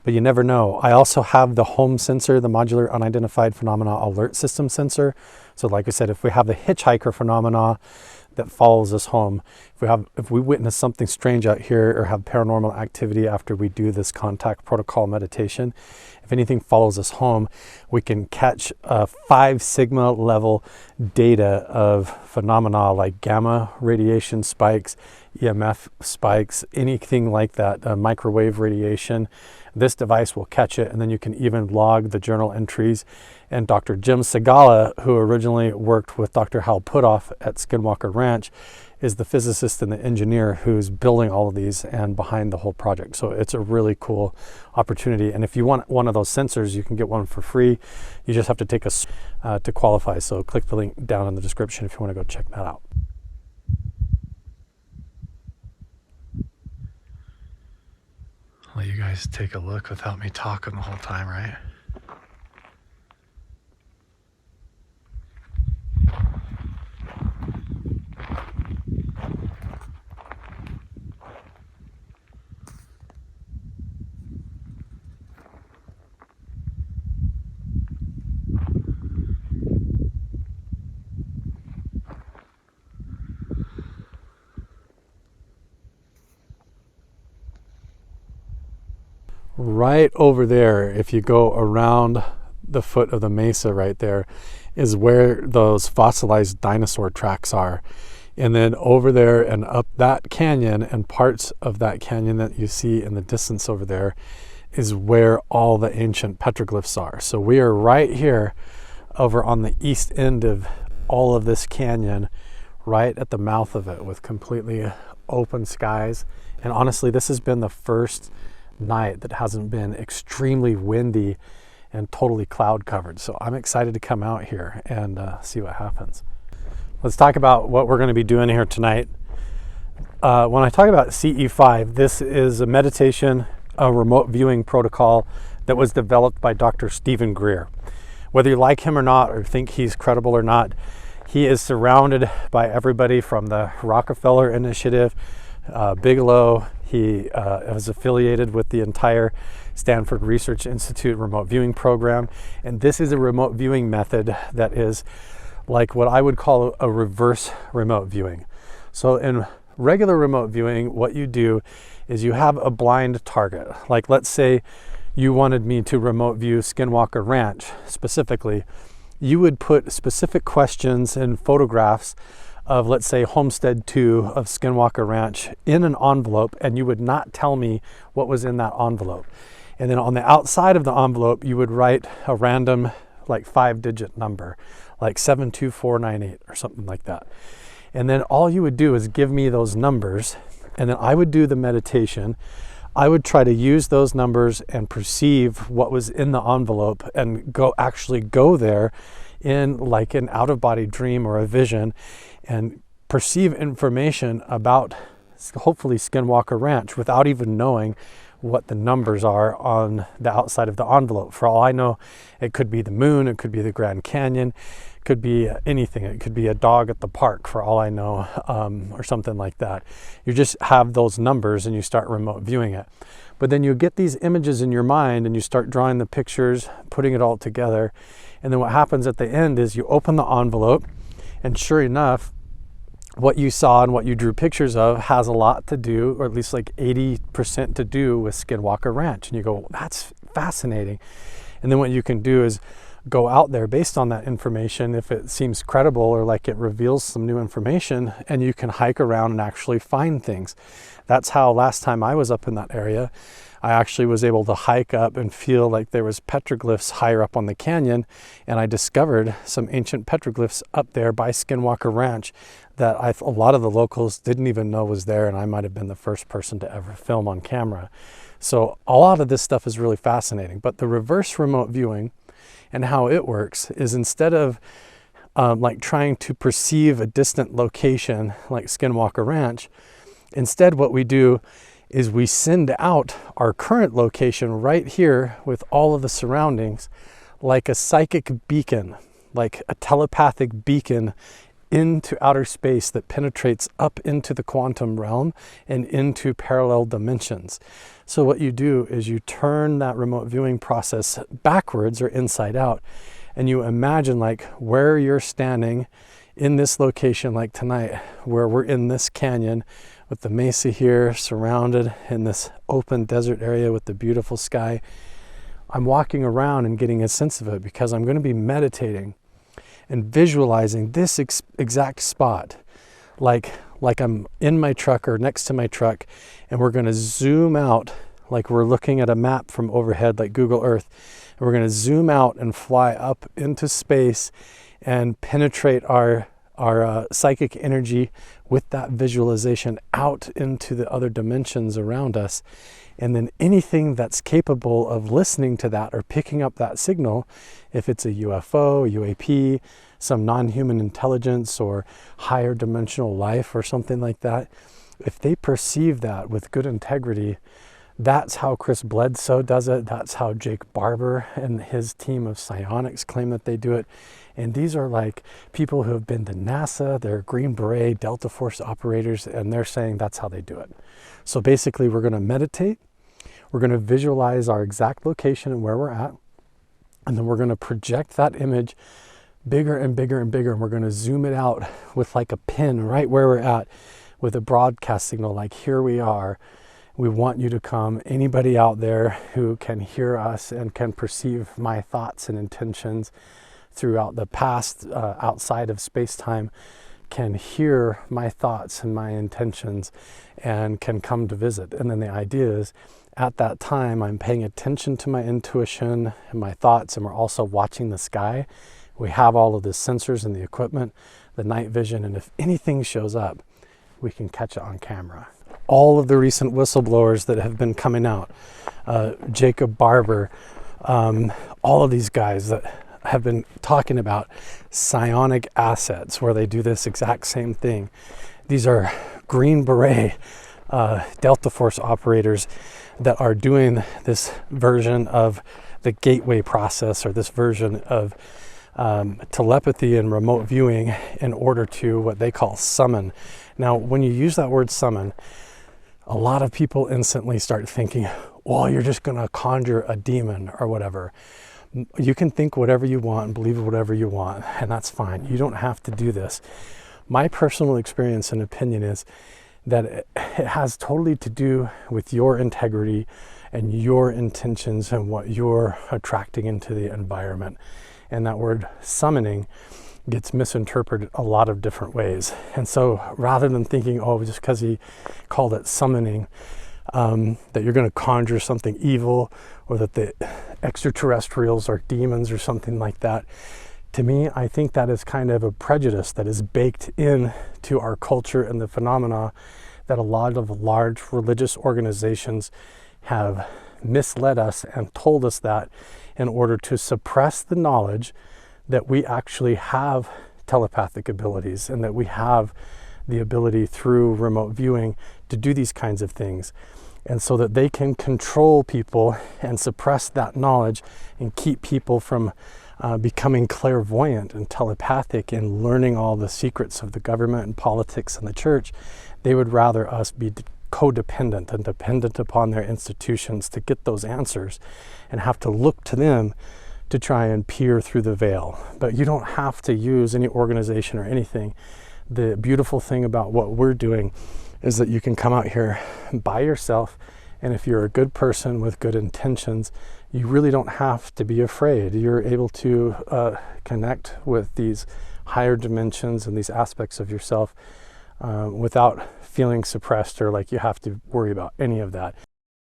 but you never know. I also have the home sensor, the modular unidentified phenomena alert system sensor. So like I said, if we have the hitchhiker phenomena that follows us home, if we witness something strange out here or have paranormal activity after we do this contact protocol meditation, if anything follows us home, we can catch 5 sigma level data of phenomena like gamma radiation spikes, EMF spikes, anything like that, microwave radiation. This device will catch it, and then you can even log the journal entries. And Dr. Jim Segala, who originally worked with Dr. Hal Puthoff at Skinwalker Ranch, is the physicist and the engineer who's building all of these and behind the whole project. So it's a really cool opportunity. And if you want one of those sensors, you can get one for free. You just have to take a to qualify. So click the link down in the description if you want to go check that out. Let you guys take a look without me talking the whole time, right? Right over there, if you go around the foot of the mesa right there, is where those fossilized dinosaur tracks are. And then over there and up that canyon and parts of that canyon that you see in the distance over there is where all the ancient petroglyphs are. So we are right here over on the east end of all of this canyon, right at the mouth of it, with completely open skies. And honestly, this has been the first night that hasn't been extremely windy and totally cloud covered. So I'm excited to come out here and see what happens. Let's talk about what we're going to be doing here tonight. When I talk about CE5, this is a meditation, a remote viewing protocol that was developed by Dr. Stephen Greer. Whether you like him or not, or think he's credible or not, he is surrounded by everybody from the Rockefeller Initiative, Bigelow. He is affiliated with the entire Stanford Research Institute remote viewing program. And this is a remote viewing method that is like what I would call a reverse remote viewing. So in regular remote viewing, what you do is you have a blind target. Like let's say you wanted me to remote view Skinwalker Ranch specifically. You would put specific questions and photographs of, let's say, Homestead 2 of Skinwalker Ranch in an envelope, and you would not tell me what was in that envelope. And then on the outside of the envelope, you would write a random, like 5-digit number, like 72498 or something like that. And then all you would do is give me those numbers, and then I would do the meditation. I would try to use those numbers and perceive what was in the envelope and actually go there in like an out-of-body dream or a vision and perceive information about hopefully Skinwalker Ranch without even knowing what the numbers are on the outside of the envelope. For all I know, it could be the moon, it could be the Grand Canyon, it could be anything. It could be a dog at the park, for all I know, or something like that. You just have those numbers and you start remote viewing it. But then you get these images in your mind and you start drawing the pictures, putting it all together. And then what happens at the end is you open the envelope, and sure enough, what you saw and what you drew pictures of has a lot to do, or at least like 80% to do with Skinwalker Ranch. And you go, that's fascinating. And then what you can do is go out there based on that information, if it seems credible or like it reveals some new information, and you can hike around and actually find things. That's how last time I was up in that area, I actually was able to hike up and feel like there was petroglyphs higher up on the canyon, and I discovered some ancient petroglyphs up there by Skinwalker Ranch that a lot of the locals didn't even know was there, and I might have been the first person to ever film on camera. So a lot of this stuff is really fascinating. But the reverse remote viewing and how it works is, instead of like trying to perceive a distant location like Skinwalker Ranch, instead what we do is we send out our current location right here with all of the surroundings like a psychic beacon, like a telepathic beacon into outer space that penetrates up into the quantum realm and into parallel dimensions. So what you do is you turn that remote viewing process backwards or inside out, and you imagine like where you're standing in this location, like tonight, where we're in this canyon with the mesa here surrounded in this open desert area with the beautiful sky. I'm walking around and getting a sense of it because I'm going to be meditating and visualizing this exact spot, like I'm in my truck or next to my truck, and we're going to zoom out like we're looking at a map from overhead, like Google Earth. And we're going to zoom out and fly up into space and penetrate our psychic energy with that visualization out into the other dimensions around us. And then anything that's capable of listening to that or picking up that signal, if it's a UFO, UAP, some non-human intelligence or higher dimensional life or something like that, if they perceive that with good integrity, that's how Chris Bledsoe does it. That's how Jake Barber and his team of psionics claim that they do it. And these are like people who have been to NASA, they're Green Beret, Delta Force operators, and they're saying that's how they do it. So basically we're going to meditate, we're going to visualize our exact location and where we're at, and then we're going to project that image bigger and bigger and bigger, and we're going to zoom it out with like a pin right where we're at with a broadcast signal, like here we are. We want you to come. Anybody out there who can hear us and can perceive my thoughts and intentions throughout the past, outside of space-time, can hear my thoughts and my intentions and can come to visit. And then the idea is, at that time, I'm paying attention to my intuition and my thoughts, and we're also watching the sky. We have all of the sensors and the equipment, the night vision, and if anything shows up, we can catch it on camera. All of the recent whistleblowers that have been coming out, Jacob Barber, all of these guys that have been talking about psionic assets where they do this exact same thing. These are Green Beret, Delta Force operators that are doing this version of the gateway process, or this version of telepathy and remote viewing in order to what they call summon. Now, when you use that word summon, a lot of people instantly start thinking, well, you're just going to conjure a demon or whatever. You can think whatever you want and believe whatever you want, and that's fine. You don't have to do this. My personal experience and opinion is that it has totally to do with your integrity and your intentions and what you're attracting into the environment. And that word summoning gets misinterpreted a lot of different ways. And so rather than thinking, oh, just because he called it summoning, that you're going to conjure something evil, or that the extraterrestrials are demons or something like that, to me, I think that is kind of a prejudice that is baked in to our culture and the phenomena that a lot of large religious organizations have misled us and told us that in order to suppress the knowledge that we actually have telepathic abilities and that we have the ability through remote viewing to do these kinds of things. And so that they can control people and suppress that knowledge and keep people from becoming clairvoyant and telepathic and learning all the secrets of the government and politics and the church. They would rather us be codependent and dependent upon their institutions to get those answers and have to look to them to try and peer through the veil. But you don't have to use any organization or anything. The beautiful thing about what we're doing is that you can come out here by yourself, and if you're a good person with good intentions, you really don't have to be afraid. You're able to connect with these higher dimensions and these aspects of yourself without feeling suppressed or like you have to worry about any of that.